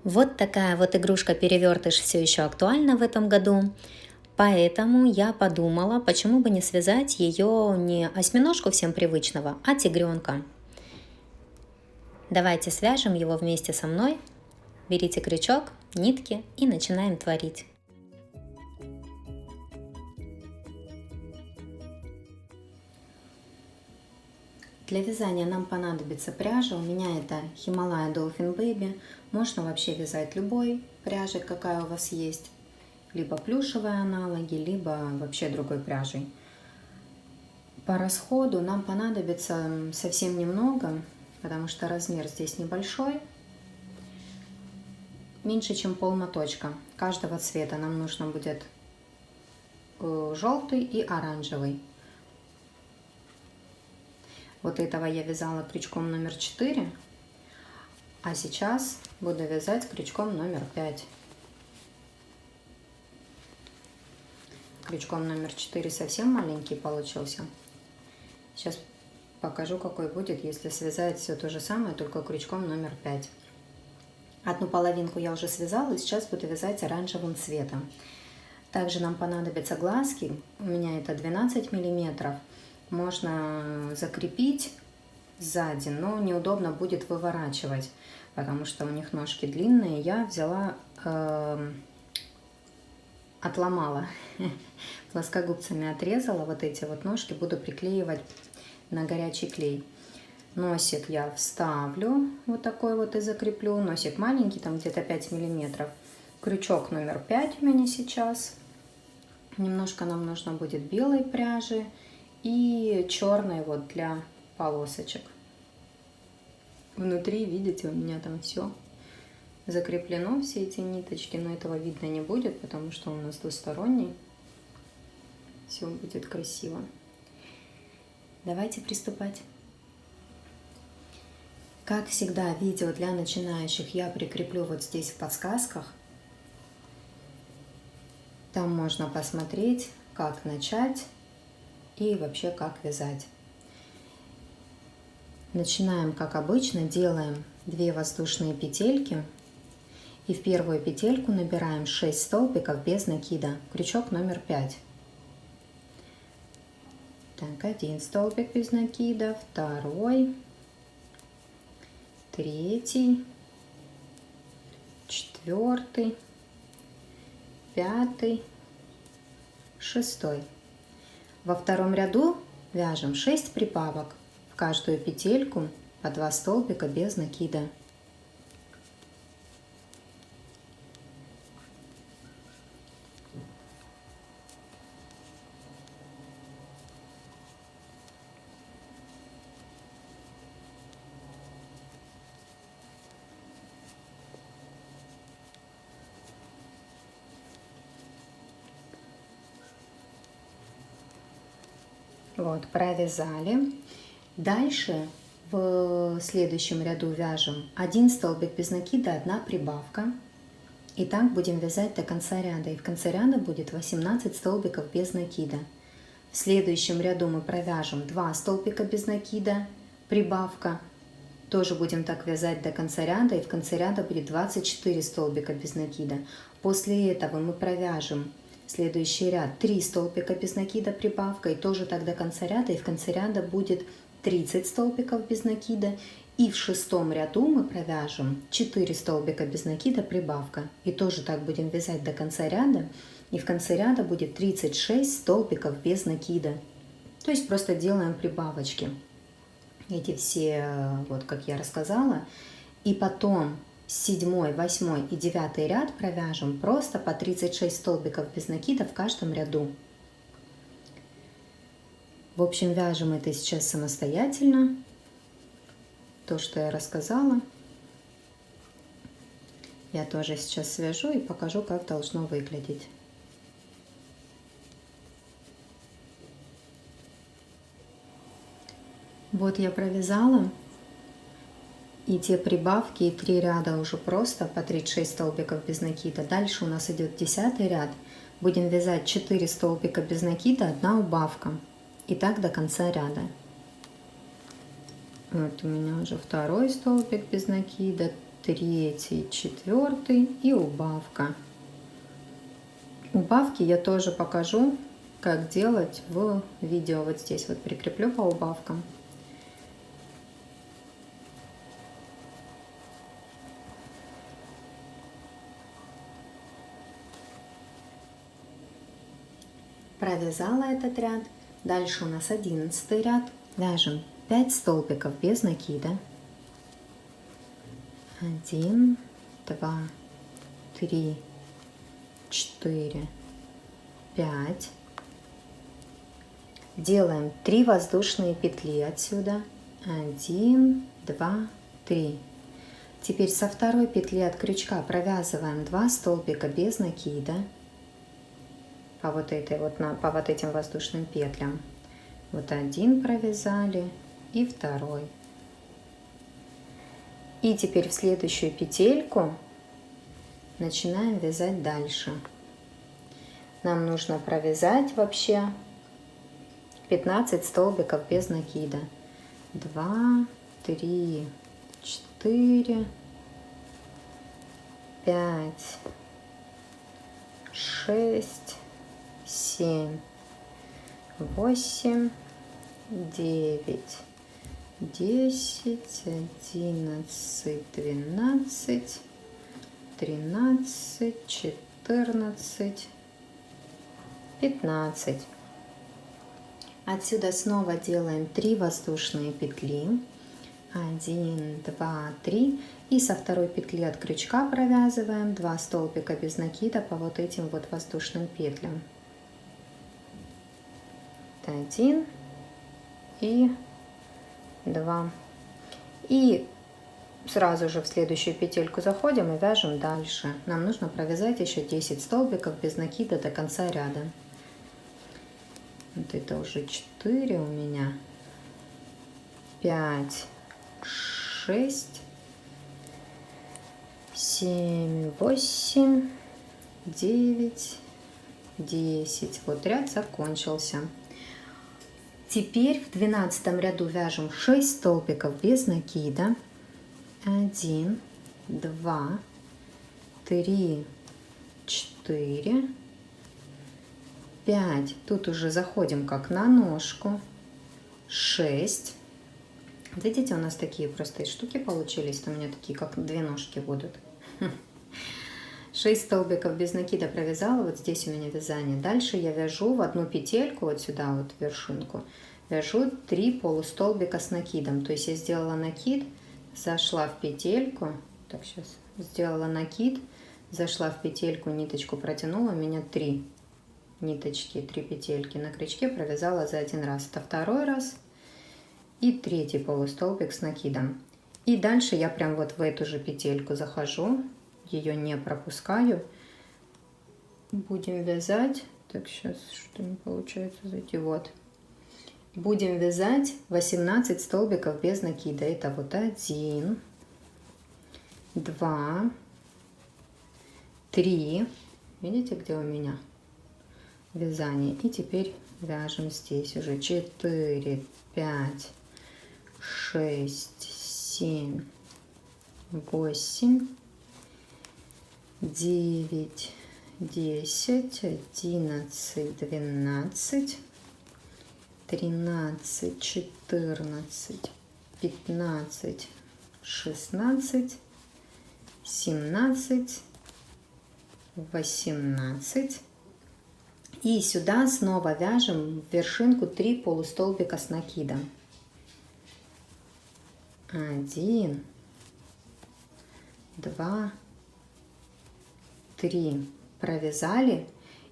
Вот такая вот игрушка-перевертыш все еще актуальна в этом году. Поэтому я подумала, почему бы не связать ее не осьминожку всем привычного, а тигренка. Давайте свяжем его вместе со мной. Берите крючок, нитки и начинаем творить. Для вязания нам понадобится пряжа. У меня это Himalaya Dolphin Baby. Можно вообще вязать любой пряжей, какая у вас есть. Либо плюшевые аналоги, либо вообще другой пряжей. По расходу нам понадобится совсем немного, потому что размер здесь небольшой. Меньше, чем полмоточка. Каждого цвета нам нужно будет желтый и оранжевый. Вот этого я вязала крючком номер 4, а сейчас буду вязать крючком номер 5. Крючком номер 4 совсем маленький получился. Сейчас покажу, какой будет, если связать все то же самое, только крючком номер 5. Одну половинку я уже связала, и сейчас буду вязать оранжевым цветом. Также нам понадобятся глазки. У меня это 12 миллиметров. Можно закрепить сзади, но неудобно будет выворачивать, потому что у них ножки длинные. Я взяла, отломала, плоскогубцами отрезала вот эти вот ножки, буду приклеивать на горячий клей. Носик я вставлю вот такой вот и закреплю. Носик маленький, там где-то 5 миллиметров. Крючок номер 5 у меня сейчас. Немножко нам нужно будет белой пряжи и черной вот для полосочек. Внутри, видите, у меня там все закреплено, все эти ниточки, но этого видно не будет, потому что у нас двусторонний. Все будет красиво. Давайте приступать. Как всегда, видео для начинающих я прикреплю вот здесь в подсказках. Там можно посмотреть, как начать и вообще как вязать. Начинаем, как обычно, делаем 2 воздушные петельки. И в первую петельку набираем 6 столбиков без накида. Крючок номер 5. Так, 1 столбик без накида, 2, 3, 4, 5, 6. Во втором ряду вяжем 6 прибавок. В каждую петельку по 2 столбика без накида. Вот, провязали. Дальше в следующем ряду вяжем 1 столбик без накида, 1 прибавка. И так будем вязать до конца ряда. И в конце ряда будет 18 столбиков без накида. В следующем ряду мы провяжем 2 столбика без накида, прибавка. Тоже будем так вязать до конца ряда. И в конце ряда будет 24 столбика без накида. После этого мы провяжем следующий ряд 3 столбика без накида, прибавка, и тоже так до конца ряда, и в конце ряда будет 30 столбиков без накида, и в 6-м ряду мы провяжем 4 столбика без накида, прибавка, и тоже так будем вязать до конца ряда, и в конце ряда будет 36 столбиков без накида. То есть просто делаем прибавочки, эти все, вот как я рассказала, и потом 7, 8 и 9 ряд провяжем просто по 36 столбиков без накида в каждом ряду. В общем, вяжем это сейчас самостоятельно. То, что я рассказала, я тоже сейчас свяжу и покажу, как должно выглядеть. Вот я провязала. И те прибавки, и 3 ряда уже просто по 36 столбиков без накида. Дальше у нас идет 10 ряд. Будем вязать 4 столбика без накида, 1 убавка. И так до конца ряда. Вот у меня уже 2 столбик без накида, третий, четвертый и убавка. Убавки я тоже покажу, как делать в видео. Вот здесь вот прикреплю по убавкам. Провязала этот ряд. Дальше у нас 11 ряд. Вяжем 5 столбиков без накида. 1, 2, 3, 4, 5. Делаем 3 воздушные петли отсюда. 1, 2, 3. Теперь со второй петли от крючка провязываем 2 столбика без накида по вот этим воздушным петлям. Вот один провязали и второй. И теперь в следующую петельку начинаем вязать дальше. Нам нужно провязать вообще 15 столбиков без накида. 2, 3, 4, 5, 6, 7, 8, 9, 10, 11, 12, 13, 14, 15. Отсюда снова делаем 3 воздушные петли. 1, 2, 3. И со второй петли от крючка провязываем 2 столбика без накида по вот этим вот воздушным петлям. 1 и 2. И сразу же в следующую петельку заходим и вяжем дальше. Нам нужно провязать еще 10 столбиков без накида до конца ряда. Вот это уже 4 у меня. 5, 6, 7, 8, 9, 10. Вот ряд закончился. Теперь в 12 ряду вяжем 6 столбиков без накида. 1, 2, 3, 4, 5. Тут уже заходим как на ножку. 6. Видите, у нас такие простые штуки получились. У меня такие, как 2 ножки будут. 6 столбиков без накида провязала. Вот здесь у меня вязание. Дальше я вяжу в одну петельку, вот сюда вот в вершинку, вяжу 3 полустолбика с накидом. То есть я сделала накид, зашла в петельку. Так, сейчас сделала накид, зашла в петельку, ниточку протянула. У меня 3 ниточки, 3 петельки на крючке провязала за один раз. Это второй раз. И третий полустолбик с накидом. И дальше я прям вот в эту же петельку захожу, ее не пропускаю. Будем вязать. Так, сейчас что не получается зайти. Вот. Будем вязать 18 столбиков без накида. Это вот 1, 2, 3. Видите, где у меня вязание? И теперь вяжем здесь уже 4, 5, 6, 7, 8, 9, 10, 11, 12, 13, 14, 15, 16, 17, 18. И сюда снова вяжем в вершинку 3 полустолбика с накидом. 1, 2, 3. Провязали.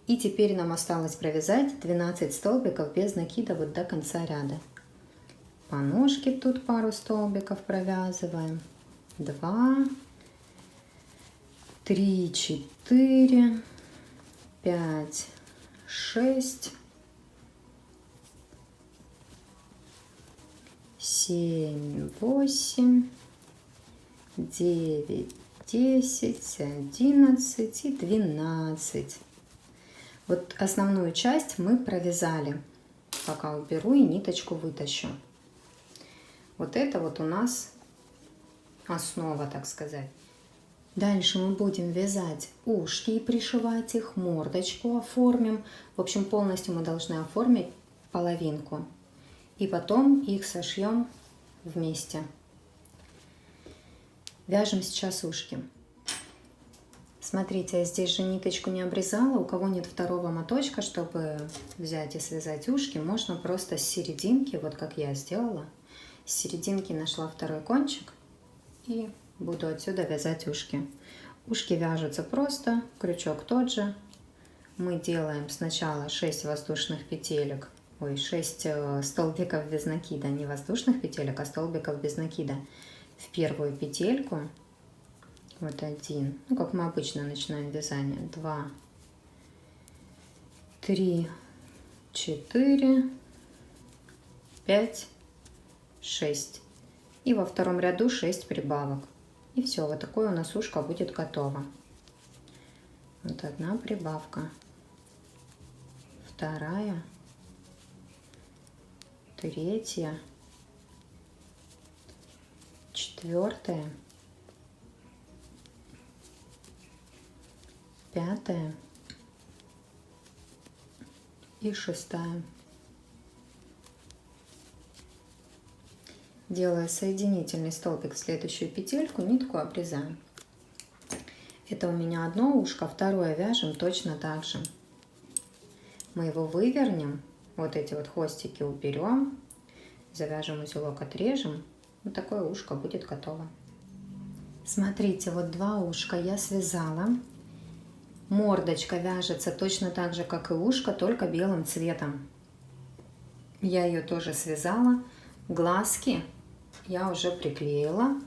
И теперь нам осталось провязать 12 столбиков без накида вот до конца ряда. По ножке тут пару столбиков провязываем. 2, 3, 4, 5, 6, 7, 8, 9, 10, 11 и 12. Вот основную часть мы провязали. Пока уберу и ниточку вытащу. Вот это вот у нас основа, так сказать. Дальше мы будем вязать ушки и пришивать их, мордочку оформим. В общем, полностью мы должны оформить половинку. И потом их сошьем вместе. Вяжем сейчас ушки. Смотрите, я здесь же ниточку не обрезала. У кого нет второго моточка, чтобы взять и связать ушки, можно просто с серединки, вот как я сделала. С серединки нашла второй кончик и буду отсюда вязать ушки. Ушки вяжутся просто, крючок тот же. Мы делаем сначала 6 воздушных петелек, 6 столбиков без накида, не воздушных петелек, а столбиков без накида в первую петельку. Вот один, ну как мы обычно начинаем вязание, 2, 3, 4, 5, 6. И во втором ряду 6 прибавок. И все, вот такое у нас ушко будет готово. Вот одна прибавка, вторая, третья, четвертая, пятая и шестая. Делая соединительный столбик в следующую петельку, нитку обрезаем. Это у меня одно ушко, второе вяжем точно так же. Мы его вывернем, вот эти вот хвостики уберем, завяжем узелок, отрежем. Вот такое ушко будет готово. Смотрите, вот два ушка я связала. Мордочка вяжется точно так же, как и ушко, только белым цветом. Я ее тоже связала. Глазки я уже приклеила.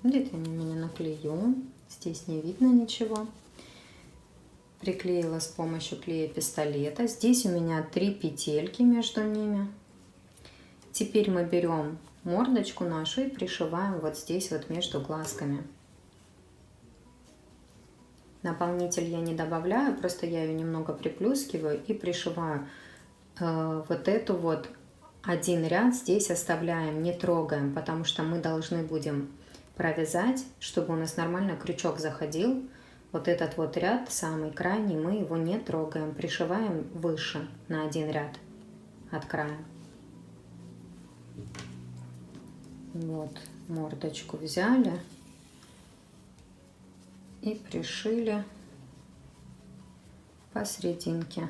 Где-то я не наклею. Здесь не видно ничего. Приклеила с помощью клея пистолета. Здесь у меня 3 петельки между ними. Теперь мы берем мордочку нашу и пришиваем вот здесь вот между глазками. Наполнитель я не добавляю, просто я ее немного приплюскиваю и пришиваю. Вот эту вот один ряд здесь оставляем, не трогаем, потому что мы должны будем провязать, чтобы у нас нормально крючок заходил. Вот этот вот ряд, самый крайний, мы его не трогаем, пришиваем выше на один ряд от края. Вот, мордочку взяли и пришили посерединке.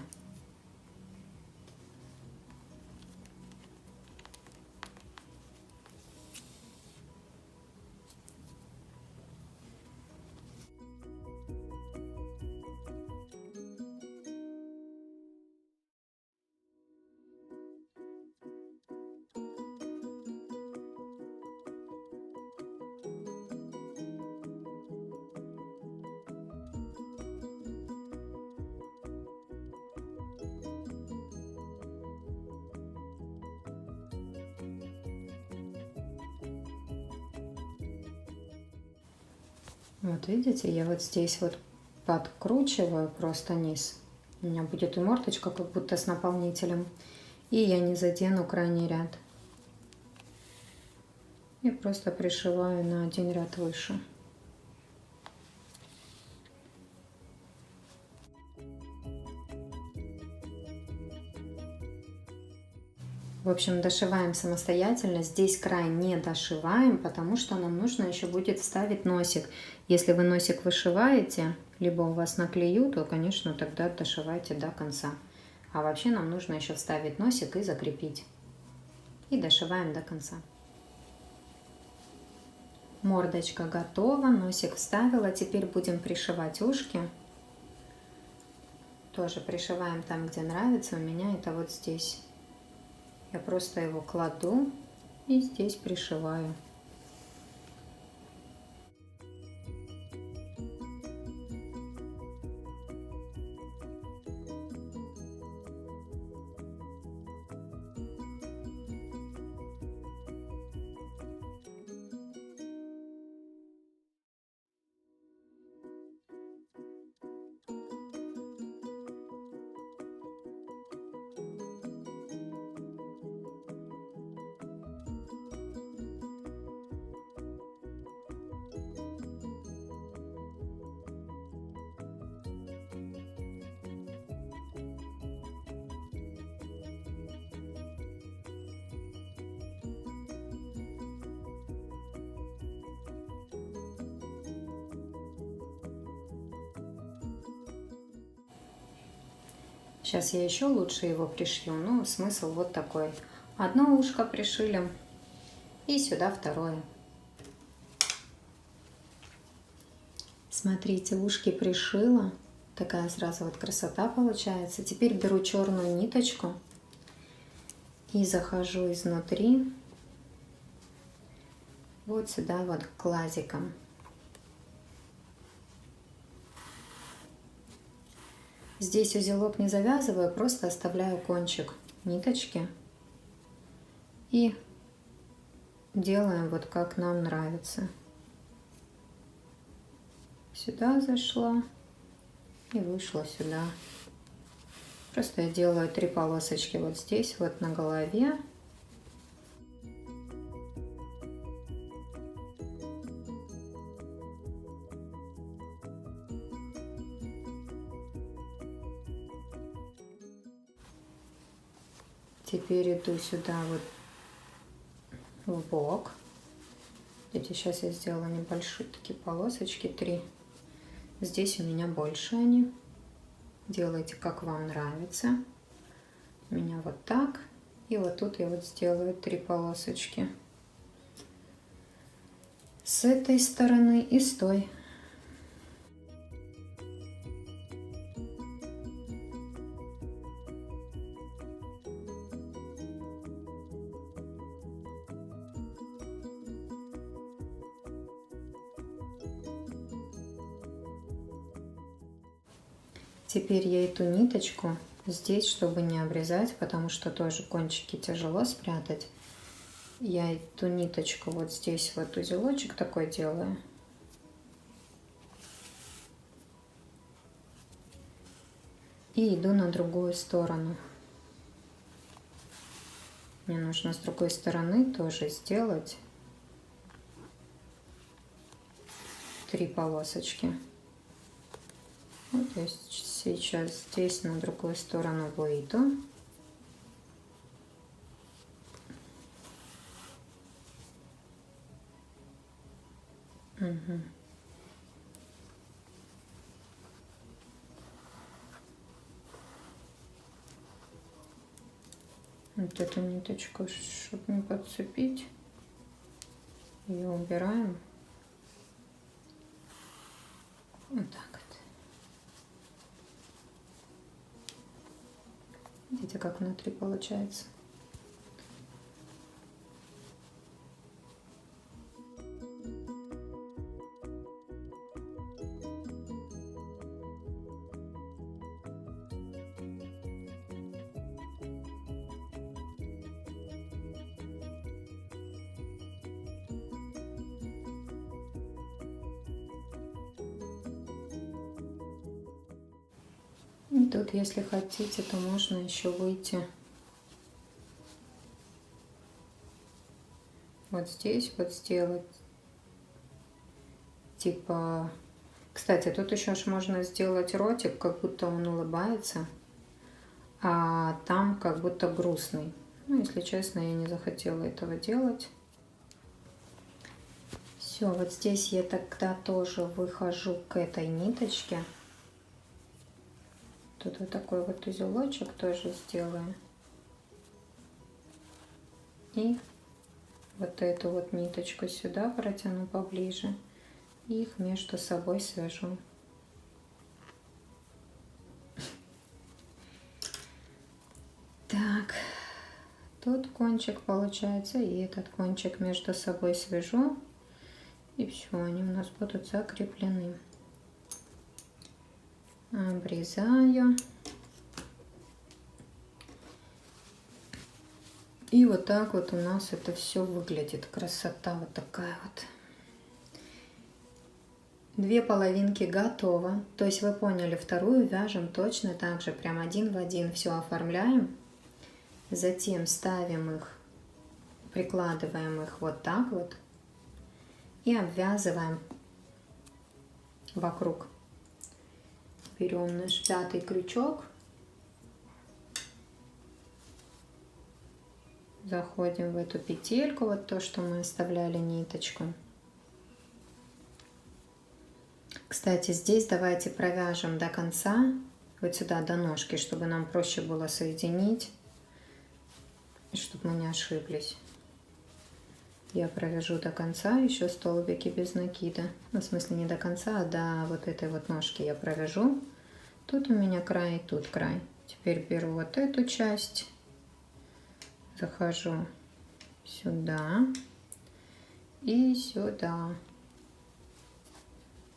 Вот видите, я вот здесь вот подкручиваю просто низ. У меня будет и мордочка как будто с наполнителем. И я не задену крайний ряд. И просто пришиваю на один ряд выше. В общем, дошиваем самостоятельно. Здесь край не дошиваем, потому что нам нужно еще будет вставить носик. Если вы носик вышиваете, либо у вас наклею, то, конечно, тогда дошивайте до конца. А вообще нам нужно еще вставить носик и закрепить. И дошиваем до конца. Мордочка готова, носик вставила. Теперь будем пришивать ушки. Тоже пришиваем там, где нравится. У меня это вот здесь. Я просто его кладу и здесь пришиваю. Сейчас я еще лучше его пришью. Ну, смысл вот такой. Одно ушко пришили и сюда второе. Смотрите, ушки пришила. Такая сразу вот красота получается. Теперь беру черную ниточку и захожу изнутри вот сюда вот к лазикам. Здесь узелок не завязываю, просто оставляю кончик ниточки и делаем вот как нам нравится. Сюда зашла и вышла сюда. Просто я делаю 3 полосочки вот здесь, вот на голове. Теперь иду сюда вот в бок. Видите, сейчас я сделала небольшие такие полосочки, 3. Здесь у меня больше они. Делайте, как вам нравится. У меня вот так. И вот тут я вот сделаю 3 полосочки. С этой стороны и с той. Теперь я эту ниточку здесь, чтобы не обрезать, потому что тоже кончики тяжело спрятать, я эту ниточку вот здесь вот узелочек такой делаю. И иду на другую сторону. Мне нужно с другой стороны тоже сделать 3 полосочки. Вот, то есть сейчас здесь на другую сторону выйду. Угу. Вот эту ниточку, чтобы не подцепить, ее убираем. Вот так вот. Видите, как внутри получается. И тут, если хотите, то можно еще выйти вот здесь, вот сделать типа... Кстати, тут еще ж можно сделать ротик, как будто он улыбается, а там как будто грустный. Ну, если честно, я не захотела этого делать. Все, вот здесь я тогда тоже выхожу к этой ниточке. Тут вот такой вот узелочек тоже сделаю. И вот эту вот ниточку сюда протяну поближе. И их между собой свяжу. Так, тут кончик получается, и этот кончик между собой свяжу. И все, они у нас будут закреплены. Обрезаю. И вот так вот у нас это все выглядит. Красота вот такая вот. 2 половинки готово. То есть вы поняли, вторую вяжем точно так же, прям один в один все оформляем. Затем ставим их, прикладываем их вот так вот и обвязываем вокруг. Берем наш 5-й крючок, заходим в эту петельку, вот то, что мы оставляли ниточку. Кстати, здесь давайте провяжем до конца вот сюда до ножки, чтобы нам проще было соединить, и чтобы мы не ошиблись. Я провяжу до конца еще столбики без накида. Ну, в смысле не до конца, а до вот этой вот ножки я провяжу. Тут у меня край, тут край. Теперь беру вот эту часть, захожу сюда и сюда.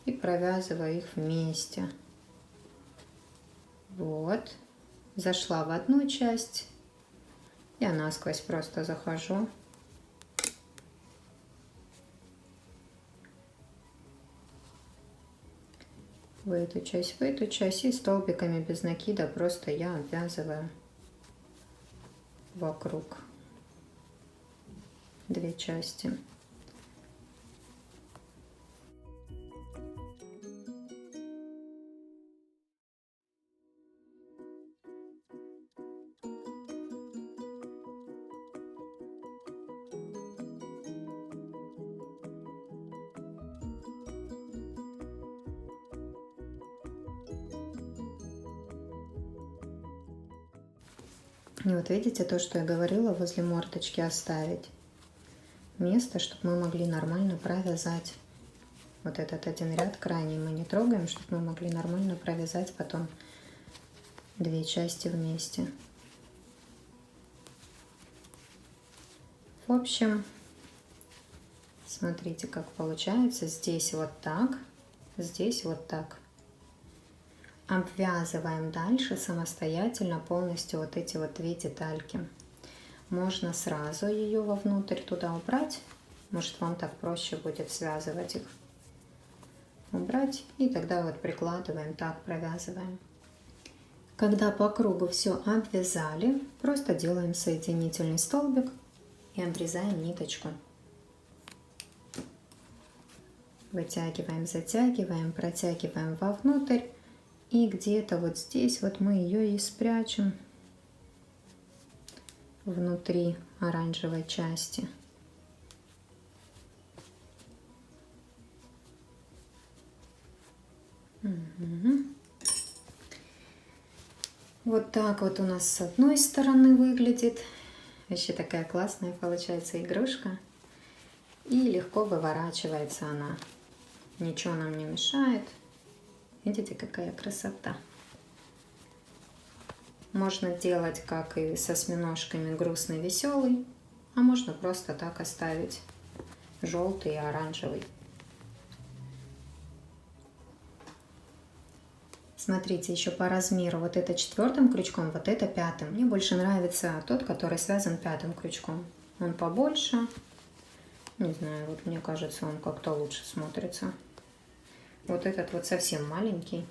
И провязываю их вместе. Вот. Зашла в одну часть. Я насквозь просто захожу. В эту часть и столбиками без накида просто я обвязываю вокруг две части. И вот видите, то, что я говорила, возле мордочки оставить место, чтобы мы могли нормально провязать. Вот этот один ряд крайний мы не трогаем, чтобы мы могли нормально провязать потом две части вместе. В общем, смотрите, как получается. Здесь вот так, здесь вот так. Обвязываем дальше самостоятельно полностью вот эти вот две детальки. Можно сразу ее вовнутрь туда убрать. Может, вам так проще будет связывать их. Убрать и тогда вот прикладываем, так провязываем. Когда по кругу все обвязали, просто делаем соединительный столбик и обрезаем ниточку. Вытягиваем, затягиваем, протягиваем вовнутрь. И где-то вот здесь вот мы ее и спрячем внутри оранжевой части. Угу. Вот так вот у нас с одной стороны выглядит. Вообще такая классная получается игрушка. И легко выворачивается она. Ничего нам не мешает. Видите, какая красота. Можно делать, как и со осьминожками, грустный, веселый. А можно просто так оставить желтый и оранжевый. Смотрите, еще по размеру. Вот это 4-м крючком, вот это 5-м. Мне больше нравится тот, который связан 5-м крючком. Он побольше. Не знаю, вот мне кажется, он как-то лучше смотрится. Вот этот вот совсем маленький.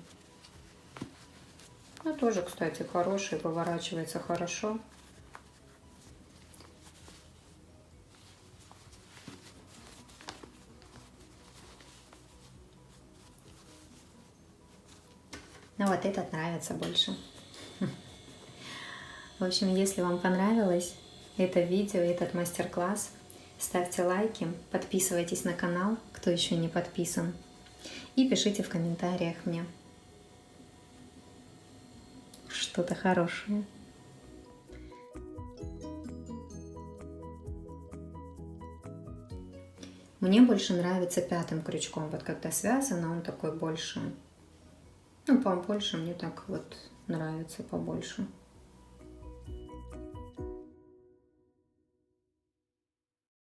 Ну, тоже, кстати, хороший, поворачивается хорошо. Но вот этот нравится больше. В общем, если вам понравилось это видео, этот мастер-класс, ставьте лайки, подписывайтесь на канал, кто еще не подписан. И пишите в комментариях мне что-то хорошее. Мне больше нравится 5-м крючком. Вот когда связано, он такой больше. Ну, побольше мне так вот нравится побольше.